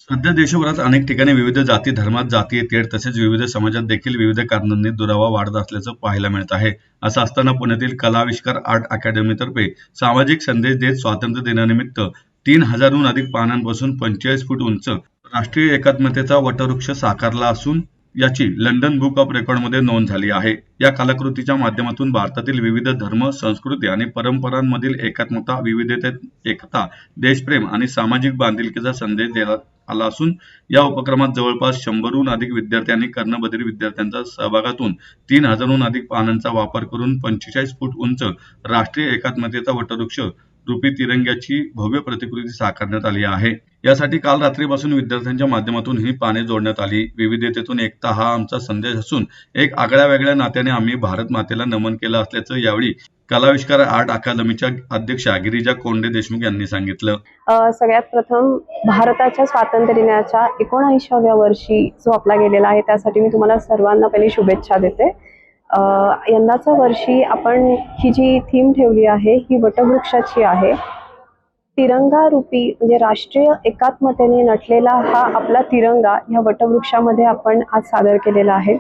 सध्या देशभरात अनेक ठिकाणी विविध जाती धर्मात जातीय तेढ तसेच विविध समाजात देखील विविध कारणांनी दुरावा वाढत असल्याचं पाहायला मिळत आहे. असं असताना पुण्यातील कलाविष्कार आर्ट अकॅडमीतर्फे सामाजिक संदेश देत स्वातंत्र्य दिनानिमित्त 3,000हून अधिक पानांपासून 45 फूट उंच राष्ट्रीय एकात्मतेचा वटवृक्ष साकारला असून याची लंडन बुक ऑफ रेकॉर्डमध्ये नोंद झाली आहे. या कलाकृतीच्या माध्यमातून भारतातील विविध धर्म, संस्कृती आणि परंपरांमधील एकात्मता, विविधतेत एकता, देशप्रेम आणि सामाजिक बांधिलकीचा संदेश देण्यात आला असून या उपक्रमात जवळपास 100हून अधिक विद्यार्थी आणि कर्णबधिर विद्यार्थ्यांच्या सहभागातून 3,000हून अधिक पानांचा वापर करून 45 फूट उंच राष्ट्रीय एकात्मतेचा वटवृक्ष रूपी तिरंग्याची भव्य प्रतिकृती साकारण्यात आली आहे. यासाठी काल रात्रीपासून विद्यार्थ्यांच्या माध्यमातून ही पाने जोडण्यात आली. विविधतेतून एकता हा आमचा संदेश असून एक आगळ्या वेगळ्या नात्याने आम्ही भारत मातेला नमन केलं असल्याचं यावेळी कलाविष्कार आर्ट अकादमीच्या अध्यक्षा गिरिजा कोंडे देशमुख यांनी सांगितलं. सगळ्यात प्रथम भारताच्या स्वातंत्र्य दिनाच्या 79व्या वर्षी जो आपला गेलेला आहे त्यासाठी मी तुम्हाला सर्वांना पहिली शुभेच्छा देते. यंदाच्या वर्षी आपण ही जी थीम ठेवली आहे ही वटवृक्षाची आहे. तिरंगा रूपी म्हणजे राष्ट्रीय एकात्मतेने नटलेला हा आपला तिरंगा या वटवृक्षामध्ये आपण आज सादर केलेला आहे.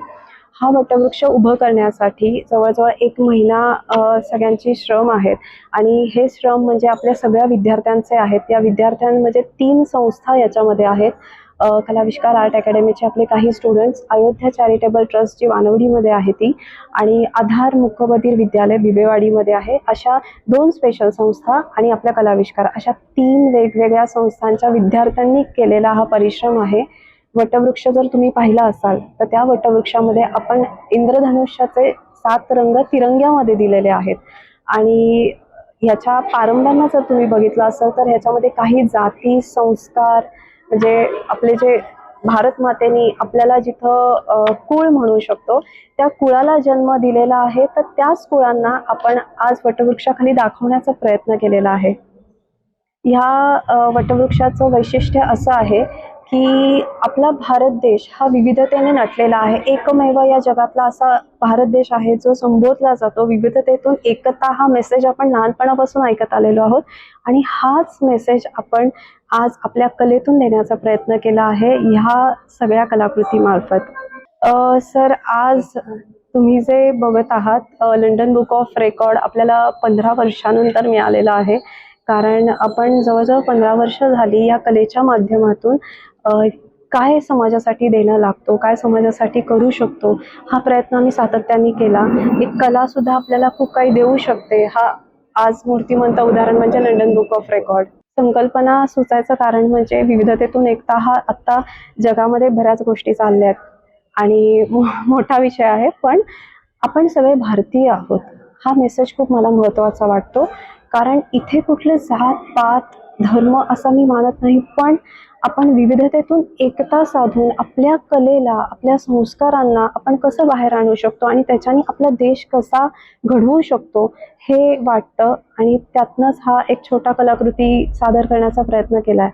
हा वटवृक्ष उभं करण्यासाठी जवळजवळ 1 महिना सगळ्यांचे श्रम आहेत आणि हे श्रम म्हणजे आपल्या सगळ्या विद्यार्थ्यांचे आहेत. या विद्यार्थ्यांमध्ये 3 संस्था याच्यामध्ये आहेत. कलाविष्कार आर्ट अकॅडमीचे आपले काही स्टुडंट्स, अयोध्या चॅरिटेबल ट्रस्ट जी वानवडीमध्ये आहे ती, आणि आधार मुकबधीर विद्यालय बिबेवाडीमध्ये आहे. अशा 2 स्पेशल संस्था आणि आपल्या कलाविष्कार अशा 3 वेगवेगळ्या संस्थांच्या विद्यार्थ्यांनी केलेला हा परिश्रम आहे. वटवृक्ष जर तुम्ही पाहिला असाल तर त्या वटवृक्षामध्ये आपण इंद्रधनुष्याचे 7 रंग तिरंग्यामध्ये दिलेले आहेत आणि ह्याच्या पारंब्यांना जर तुम्ही बघितलं असाल तर ह्याच्यामध्ये काही जाती, संस्कार म्हणजे आपले जे भारत मातेने आपल्याला जिथं कुळ म्हणू शकतो त्या कुळाला जन्म दिलेला आहे, तर त्याच कुळांना आपण आज वटवृक्षाखाली दाखवण्याचा प्रयत्न केलेला आहे. ह्या वटवृक्षाचं वैशिष्ट्य असं आहे की आपला भारत देश हा विविधतेने नटलेला आहे. एकमेव या जगातला असा भारत देश आहे जो संबोधला जातो विविधतेतून एकता. हा मेसेज आपण लहानपणापासून ऐकत आलेलो आहोत आणि हाच मेसेज आपण आज आपल्या कलेतून देण्याचा प्रयत्न केला आहे ह्या सगळ्या कलाकृतीमार्फत. सर, आज तुम्ही जे बघत आहात लंडन बुक ऑफ रेकॉर्ड आपल्याला 15 वर्षानंतर मिळालेला आहे. कारण आपण जवळजवळ 15 वर्ष झाली या कलेच्या माध्यमातून काय समाजासाठी देणं लागतो, काय समाजासाठी करू शकतो हा प्रयत्न आम्ही सातत्याने केला. एक कला सुद्धा आपल्याला खूप काही देऊ शकते. हा आज मूर्तिमंत उदाहरण म्हणजे लंडन बुक ऑफ रेकॉर्ड. संकल्पना सुचायचं कारण म्हणजे विविधतेतून एकता हा आत्ता जगामध्ये बऱ्याच गोष्टी चालल्या आहेत आणि मोठा विषय आहे, पण आपण सगळे भारतीय आहोत हा मेसेज खूप मला महत्त्वाचा वाटतो. कारण इथे कुठले जात पात धर्म असं मी मानत नाही, पण आपण विविधतेतून एकता साधून आपल्या कलेला, आपल्या संस्कारांना आपण कसं बाहेर आणू शकतो आणि त्याच्याने आपला देश कसा घडवू शकतो हे वाटतं आणि त्यातनंच हा एक छोटा कलाकृती सादर करण्याचा प्रयत्न केला आहे.